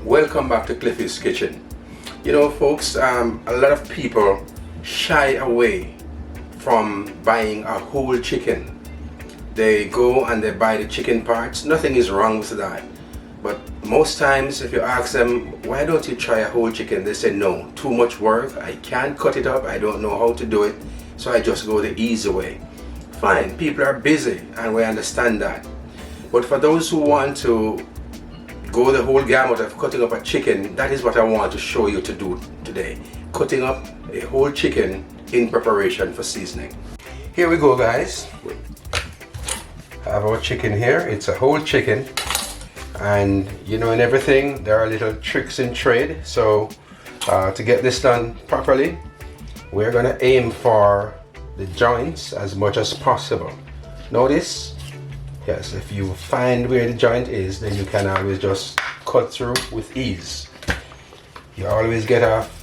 Welcome back to Cliffy's Kitchen. You know, folks, a lot of people shy away from buying a whole chicken. They go and they buy the chicken parts. Nothing is wrong with that. But most times if you ask them, why don't you try a whole chicken? They say, no, too much work. I can't cut it up. I don't know how to do it. So I just go the easy way. Fine, people are busy and we understand that. But for those who want to go the whole gamut of cutting up a chicken, that is what I want to show you to do today. Cutting up a whole chicken in preparation for seasoning. Here we go, guys. I have our chicken here. It's a whole chicken, and you know, in everything there are little tricks in trade. So to get this done properly, we're gonna aim for the joints as much as possible. Notice, yes, if you find where the joint is, then you can always just cut through with ease. You always get off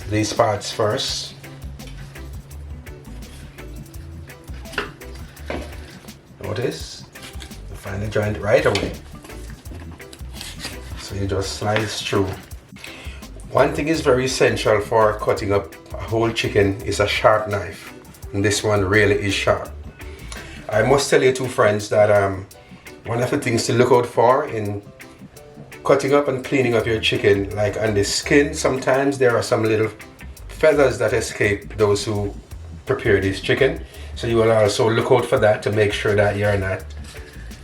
these parts first. Notice, you find the joint right away. So you just slice through. One thing is very essential for cutting up a whole chicken is a sharp knife. And this one really is sharp. I must tell you, two friends, that one of the things to look out for in cutting up and cleaning up your chicken, like on the skin, sometimes there are some little feathers that escape those who prepare this chicken. So you will also look out for that to make sure that you're not,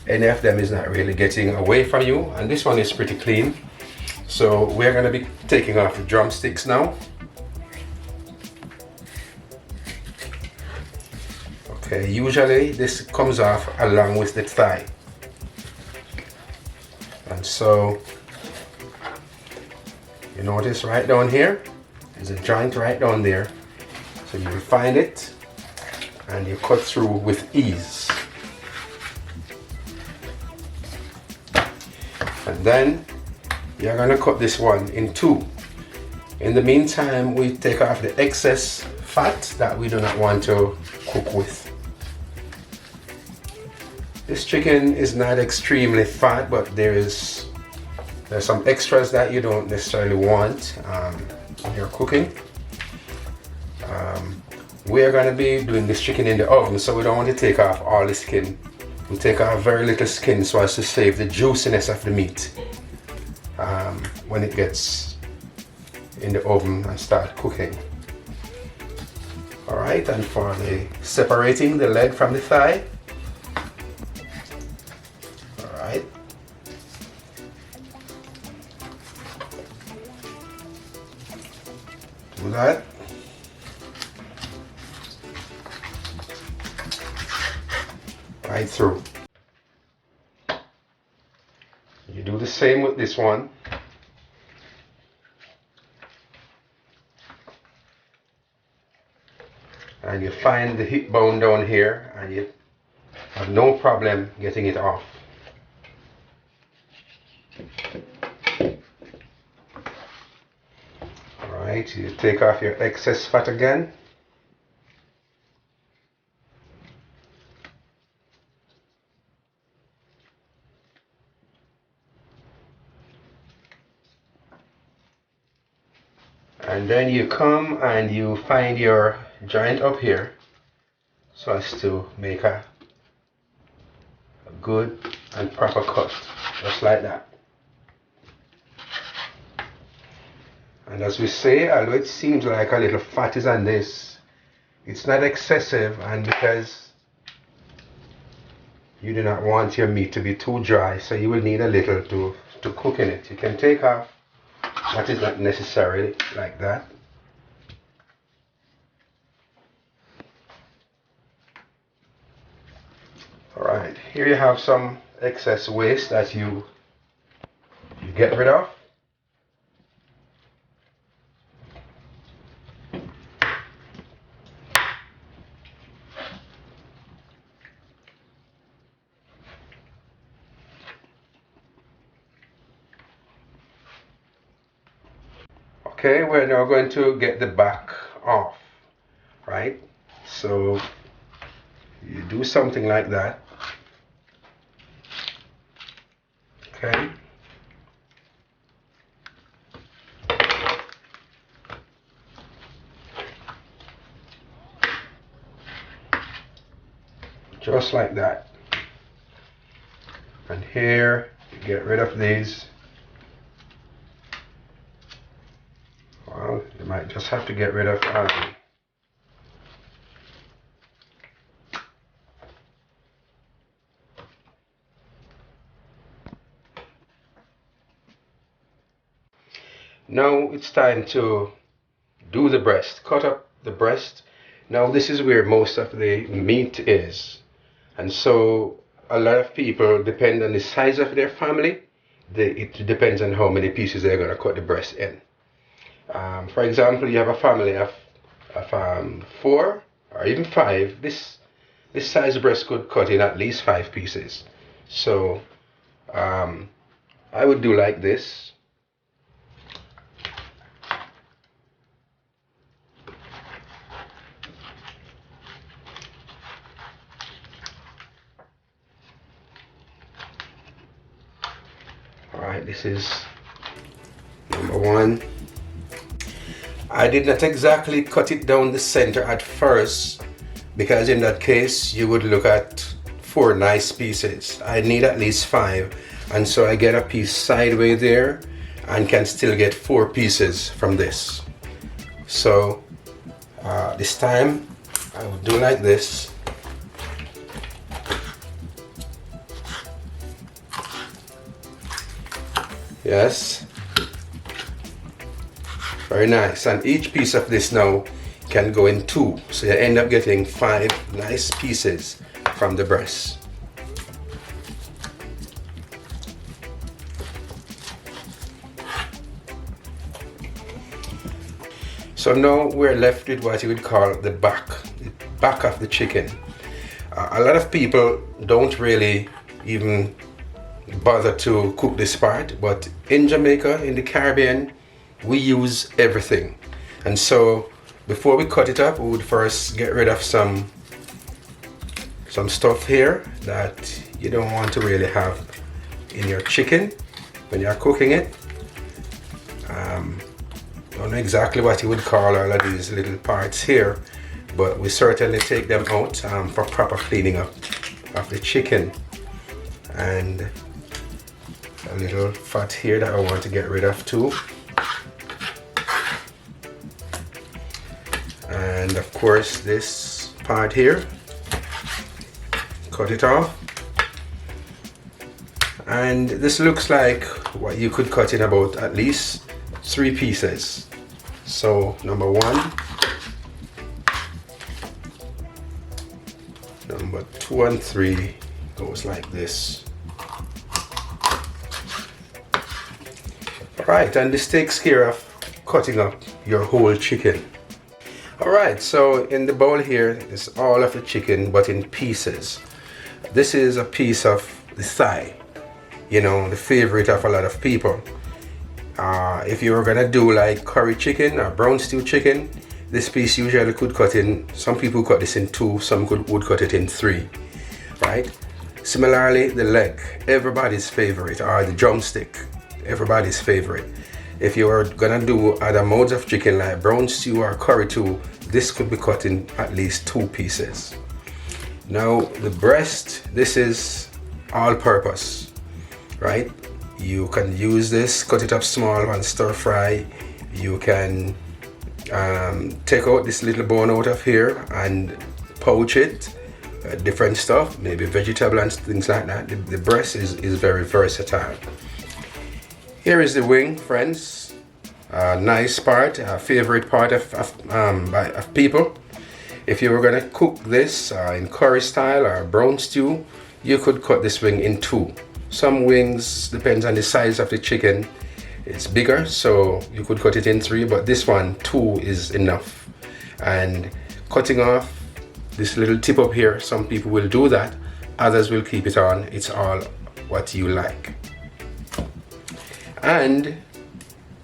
any of them is not really getting away from you. And this one is pretty clean. So we're going to be taking off the drumsticks now. Okay, usually this comes off along with the thigh. And so you notice right down here, there's a joint right down there. So you will find it and you cut through with ease. And then you're going to cut this one in two. In the meantime, we take off the excess fat that we do not want to cook with. This chicken is not extremely fat, but there's some extras that you don't necessarily want when you're cooking. We are going to be doing this chicken in the oven, so we don't want to take off all the skin. We take off very little skin so as to save the juiciness of the meat when it gets in the oven and start cooking. Alright, and for the separating the leg from the thigh. Alright. Do that. Right through. You do the same with this one. And you find the hip bone down here and you have no problem getting it off. Alright, you take off your excess fat again. And then you come and you find your joint up here so as to make a good and proper cut, just like that. And as we say, although it seems like a little fat is on this, it's not excessive, and because you do not want your meat to be too dry, so you will need a little to cook in it. You can take off what is not necessarily like that. Alright, here you have some excess waste that you get rid of. Okay, we're now going to get the back off, right? So you do something like that. Okay. just like that. And here you get rid of these. Well, you might just have to get rid of now it's time to do the breast. Cut up the breast. Now this is where most of the meat is, and so a lot of people depend on the size of their family. It depends on how many pieces they're going to cut the breast in. For example, you have a family of 4 or even 5. This size breast could cut in at least 5 pieces. So I would do like this. Alright, this is number 1. I did not exactly cut it down the center at first, because in that case you would look at 4 nice pieces. I need at least 5, and so I get a piece sideways there and can still get 4 pieces from this. So this time I will do like this. Yes, very nice. And each piece of this now can go in 2, so you end up getting 5 nice pieces from the breast. So now we're left with what you would call the back of the chicken. A lot of people don't really even bother to cook this part, but in Jamaica, in the Caribbean, we use everything. And so before we cut it up, we would first get rid of some stuff here that you don't want to really have in your chicken when you're cooking it. Don't know exactly what you would call all of these little parts here, but we certainly take them out for proper cleaning up of the chicken. And a little fat here that I want to get rid of too. And of course this part here, cut it off. And this looks like what you could cut in about at least 3 pieces. So number 1, number 2 and 3 goes like this. Right, and this takes care of cutting up your whole chicken. Alright, so in the bowl here is all of the chicken, but in pieces. This is a piece of the thigh, you know, the favorite of a lot of people. If you were gonna do like curry chicken or brown stew chicken, this piece usually could cut in, some people cut this in 2, some would cut it in 3, right? Similarly, the leg, everybody's favorite, or the drumstick, everybody's favorite. If you are gonna do other modes of chicken like brown stew or curry too, this could be cut in at least 2 pieces. Now the breast, this is all purpose, right? You can use this, cut it up small and stir fry. You can take out this little bone out of here and poach it, different stuff, maybe vegetable and things like that. The breast is very versatile. Here is the wing, friends. Nice part, a favorite part of people. If you were gonna cook this in curry style or brown stew, you could cut this wing in 2. Some wings, depends on the size of the chicken, it's bigger, so you could cut it in 3, but this one, 2 is enough. And cutting off this little tip up here, some people will do that, others will keep it on. It's all what you like. And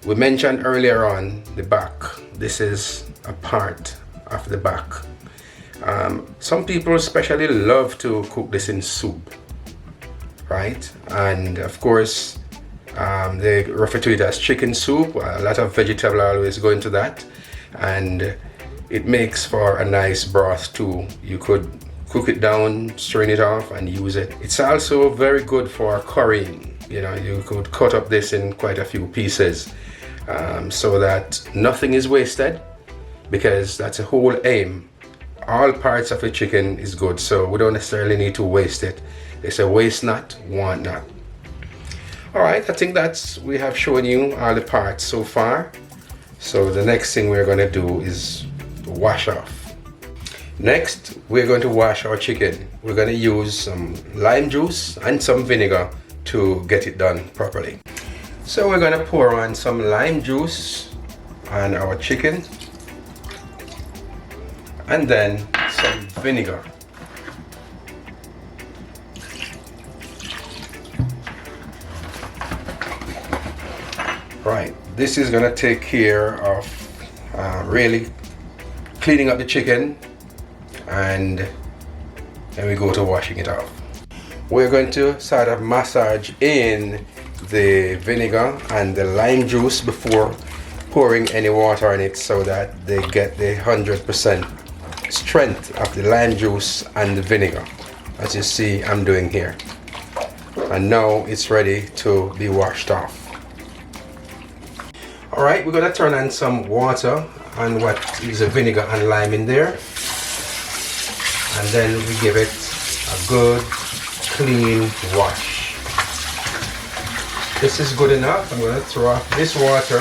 we mentioned earlier on the back. This is a part of the back. Some people especially love to cook this in soup, right? And of course they refer to it as chicken soup. A lot of vegetable always go into that, and it makes for a nice broth too. You could cook it down, strain it off and use it. It's also very good for currying. You know, you could cut up this in quite a few pieces so that nothing is wasted, because that's the whole aim. All parts of a chicken is good, so we don't necessarily need to waste it. They say waste not, want not. Alright, I think we have shown you all the parts so far. So the next thing we're going to do is wash off. Next, we're going to wash our chicken. We're going to use some lime juice and some vinegar to get it done properly. So we're going to pour on some lime juice on our chicken and then some vinegar. Right, this is going to take care of really cleaning up the chicken, and then we go to washing it off. We're going to sort of massage in the vinegar and the lime juice before pouring any water on it, so that they get the 100% strength of the lime juice and the vinegar, as you see I'm doing here. And now it's ready to be washed off. Alright, we're going to turn on some water and what is the vinegar and lime in there, and then we give it a good clean wash. This is good enough. I'm going to throw off this water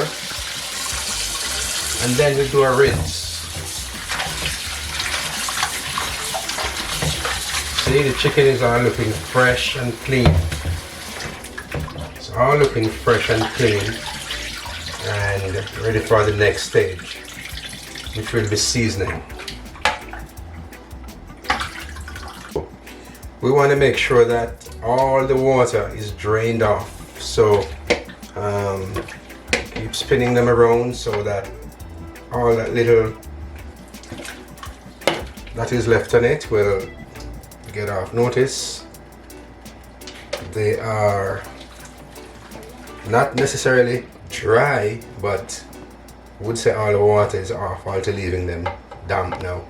and then we do a rinse. See, the chicken is all looking fresh and clean. It's all looking fresh and clean and ready for the next stage, which will be seasoning. We want to make sure that all the water is drained off, so keep spinning them around so that all that little that is left on it will get off. Notice they are not necessarily dry, but I would say all the water is off, after leaving them damp now.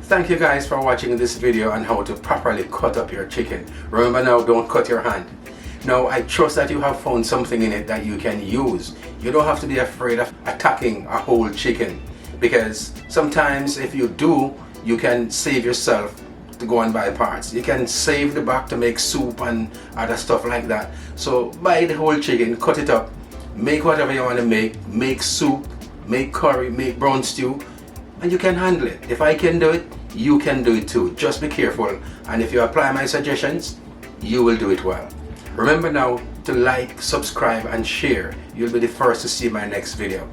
Thank you guys for watching this video on how to properly cut up your chicken. Remember now, don't cut your hand. Now I trust that you have found something in it that you can use. You don't have to be afraid of attacking a whole chicken, because sometimes if you do, you can save yourself to go and buy parts. You can save the back to make soup and other stuff like that. So buy the whole chicken, cut it up, make whatever you want to make soup, make curry, make brown stew, and you can handle it. If I can do it, you can do it too. Just be careful, and if you apply my suggestions, you will do it well. Remember now to like, subscribe and share. You'll be the first to see my next video.